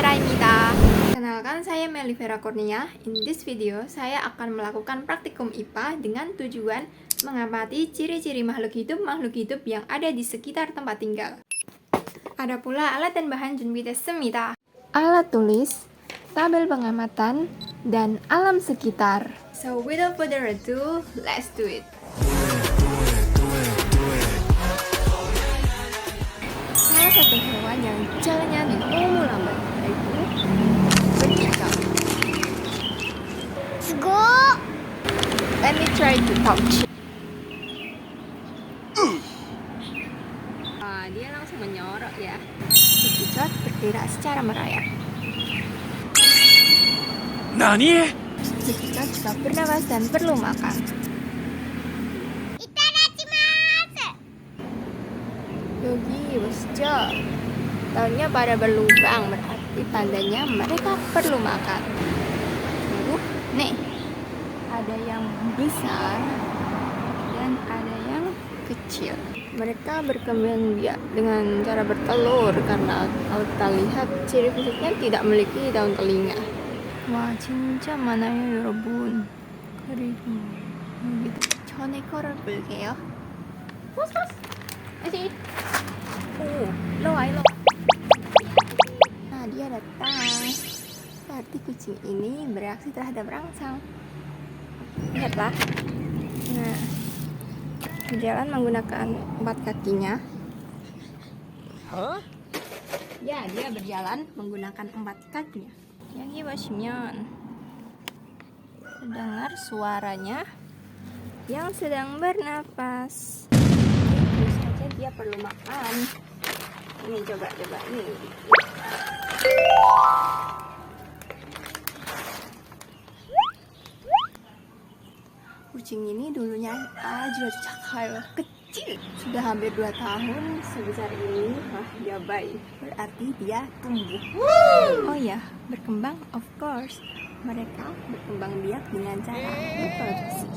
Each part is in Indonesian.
Vera입니다. Kenalkan, saya Melivera Kurnia. In this video, saya akan melakukan praktikum IPA dengan tujuan mengamati ciri-ciri makhluk hidup yang ada di sekitar tempat tinggal. Ada pula alat dan bahan 준비됐습니다. Alat tulis, tabel pengamatan, dan alam sekitar. So without further ado, let's do it. Salah satu hewan yang jalannya 너무 lambat yaitu berkicau. Sugo! Let me try to touch. Dia langsung menyorok ya. Berkicau bergerak secara merayap. Nani? Berkicau juga bernafas dan perlu makan. Itadakimasu! Yogi boshjo. Daunnya pada berlubang, berarti tandanya mereka perlu makan. Nih, ada yang besar dan ada yang kecil. Mereka berkembang biak dengan cara bertelur karena kalau kita lihat ciri fisiknya tidak memiliki daun telinga. Wah, 진짜 많아요, 여러분. 그리고 여기도 전에 거를 볼게요. Asyik. Lo. Nah, dia datang. Berarti kucing ini bereaksi terhadap rangsang. Lihatlah. Nah, berjalan menggunakan 4 kakinya. Hah? Ya, dia berjalan menggunakan 4 kakinya. Yagi boshimyeon. Terdengar suaranya yang sedang bernapas. Tentu saja dia perlu makan. Ini coba ini. Kucing ini dulunya aja cakal kecil, sudah hampir 2 tahun sebesar ini. Wah, dia baik, berarti dia tumbuh. Oh ya, berkembang, of course. Mereka berkembang biak dengan cara reproduksi.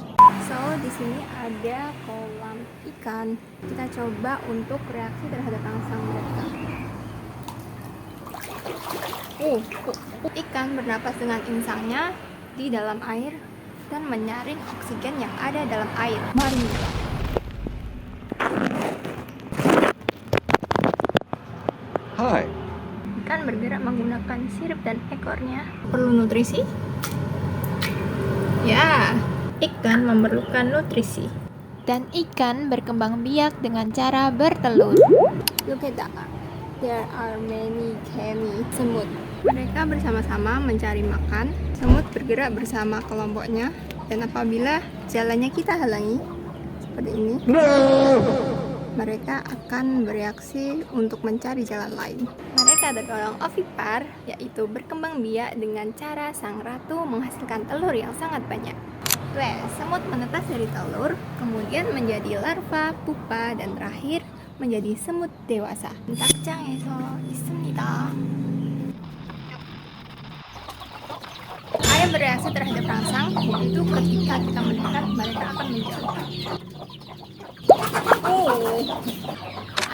So, di sini ada kolam ikan. Kita coba untuk reaksi terhadap rangsang mereka. Ikan bernapas dengan insangnya di dalam air dan menyaring oksigen yang ada dalam air. Mari. Hai. Ikan bergerak menggunakan sirip dan ekornya. Perlu nutrisi? Ya, ikan memerlukan nutrisi. Dan ikan berkembang biak dengan cara bertelur. Look at that. There are many kemi, semut. Mereka bersama-sama mencari makan. Semut bergerak bersama kelompoknya. Dan apabila jalannya kita halangi, seperti ini, mereka akan bereaksi untuk mencari jalan lain. Mereka tergolong ovipar, yaitu berkembang biak dengan cara sang ratu menghasilkan telur yang sangat banyak. Semut menetas dari telur, kemudian menjadi larva, pupa, dan terakhir menjadi semut dewasa. 딱장에서 있습니다. Ayam bereaksi terhadap rangsang, yaitu ketika kita mendekat, mereka akan menjauh.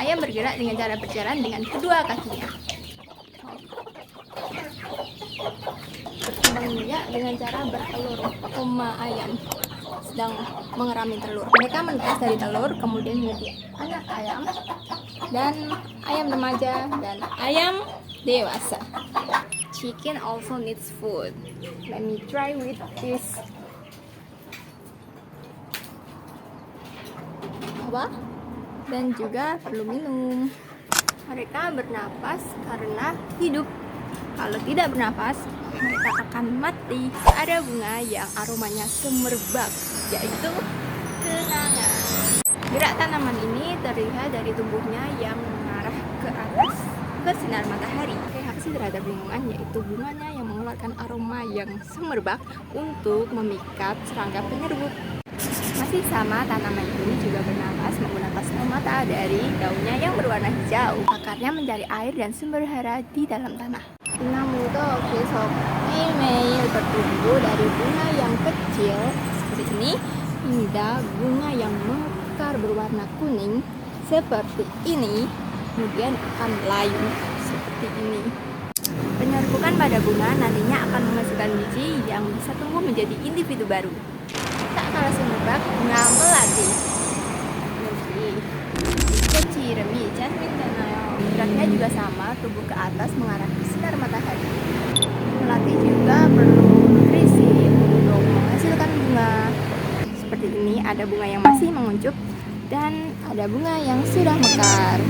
Ayam bergerak dengan cara berjalan dengan kedua kakinya. Berkembang biak dengan cara bertelur. Ayam sedang mengerami telur. Mereka menetas dari telur, kemudian menjadi anak ayam, dan ayam remaja, dan ayam dewasa. Chicken also needs food. Let me try with this. Dan juga perlu minum. Mereka bernapas karena hidup. Kalau tidak bernapas, mereka akan mati. Ada bunga yang aromanya semerbak, yaitu kenanga. Gerak tanaman ini terlihat dari tumbuhnya yang mengarah ke atas ke sinar matahari. Reaksi terhadap lingkungan, yaitu bunganya yang mengeluarkan aroma yang semerbak untuk memikat serangga penyerbuk. Masih sama, tanaman ini juga bernapas menggunakan stomata dari daunnya yang berwarna hijau. Akarnya mencari air dan sumber hara di dalam tanah. Namudo besok 매일매일 bertumbuh dari bunga yang kecil seperti ini hingga bunga yang mekar berwarna kuning seperti ini, kemudian akan layu seperti ini. Penyerbu pada bunga nantinya akan menghasilkan biji yang bisa tumbuh menjadi individu baru. Tak kalah semerbak, bunga melati. Jeremy, jasmine dan nail. Geraknya juga sama, tubuh ke atas mengarah ke sinar matahari. Melati juga perlu nutrisi untuk menghasilkan bunga. Seperti ini, ada bunga yang masih menguncup dan ada bunga yang sudah mekar.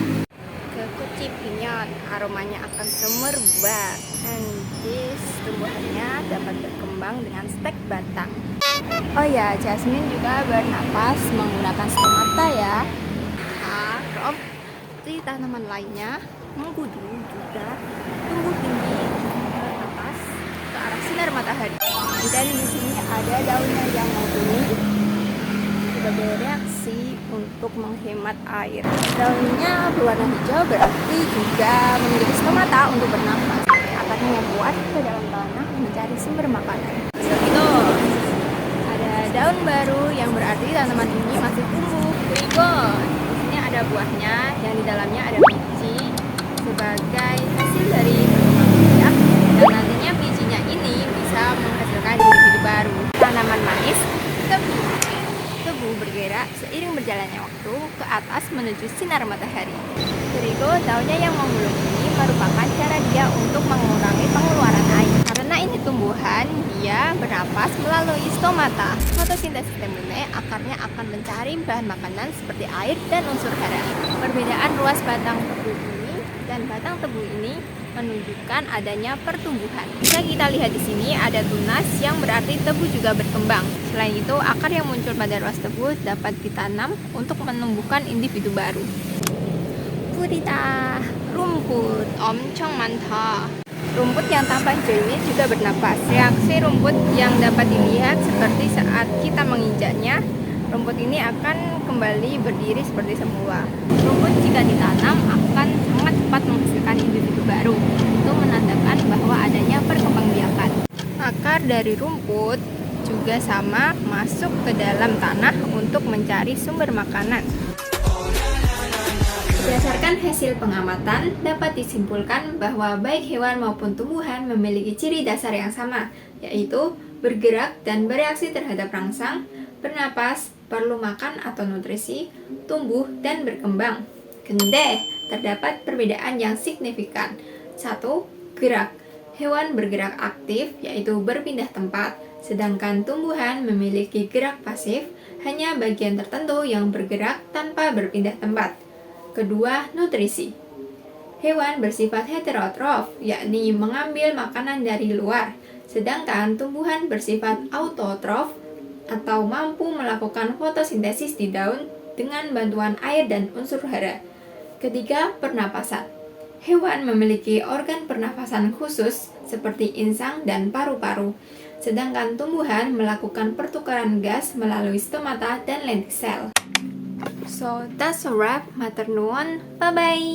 Kekucip pinyot, aromanya akan semerbak. And this tumbuhannya dapat berkembang dengan stek batang. Oh ya, jasmine juga bernapas menggunakan stomata ya. Di tanaman lainnya, mengkudu juga tumbuh tinggi ke atas ke arah sinar matahari. Dan di sini ada daunnya yang menguning sebagai reaksi untuk menghemat air. Daunnya berwarna hijau berarti juga memiliki stomata untuk bernapas. Akarnya yang kuat ke dalam tanah mencari sumber makanan. Itu ada daun baru yang berarti tanaman ini masih tumbuh. Ada buahnya yang di dalamnya ada biji sebagai hasil dari perkembangan biak, dan nantinya bijinya ini bisa menghasilkan individu baru. Tanaman manis, tebu. Tebu bergerak seiring berjalannya waktu ke atas menuju sinar matahari. Terigu, daunnya yang menggulung ini merupakan cara dia untuk mengurangi pengeluaran air. Karena ini tumbuhan, dia bernapas melalui stomata. Fotosintesis temune, akarnya akan mencari bahan makanan seperti air dan unsur hara. Perbedaan ruas batang tebu ini dan batang tebu ini menunjukkan adanya pertumbuhan. Bisa kita lihat di sini ada tunas yang berarti tebu juga berkembang. Selain itu, akar yang muncul pada ruas tebu dapat ditanam untuk menumbuhkan individu baru. Gurita, rumput, omcong mantap. Rumput yang tampak hijau ini juga bernapas. Reaksi rumput yang dapat dilihat seperti saat kita menginjaknya, rumput ini akan kembali berdiri seperti semula. Rumput jika ditanam akan sangat cepat menghasilkan individu baru. Itu menandakan bahwa adanya perkembangbiakan. Akar dari rumput juga sama masuk ke dalam tanah untuk mencari sumber makanan. Berdasarkan hasil pengamatan, dapat disimpulkan bahwa baik hewan maupun tumbuhan memiliki ciri dasar yang sama, yaitu bergerak dan bereaksi terhadap rangsang, bernapas, perlu makan atau nutrisi, tumbuh, dan berkembang. Gende, terdapat perbedaan yang signifikan. 1. Gerak. Hewan bergerak aktif, yaitu berpindah tempat, sedangkan tumbuhan memiliki gerak pasif, hanya bagian tertentu yang bergerak tanpa berpindah tempat. Kedua, nutrisi. Hewan bersifat heterotrof, yakni mengambil makanan dari luar, sedangkan tumbuhan bersifat autotrof atau mampu melakukan fotosintesis di daun dengan bantuan air dan unsur hara. Ketiga, pernapasan. Hewan memiliki organ pernapasan khusus seperti insang dan paru-paru, sedangkan tumbuhan melakukan pertukaran gas melalui stomata dan lenticel. So that's a wrap, matur nuwun, bye bye.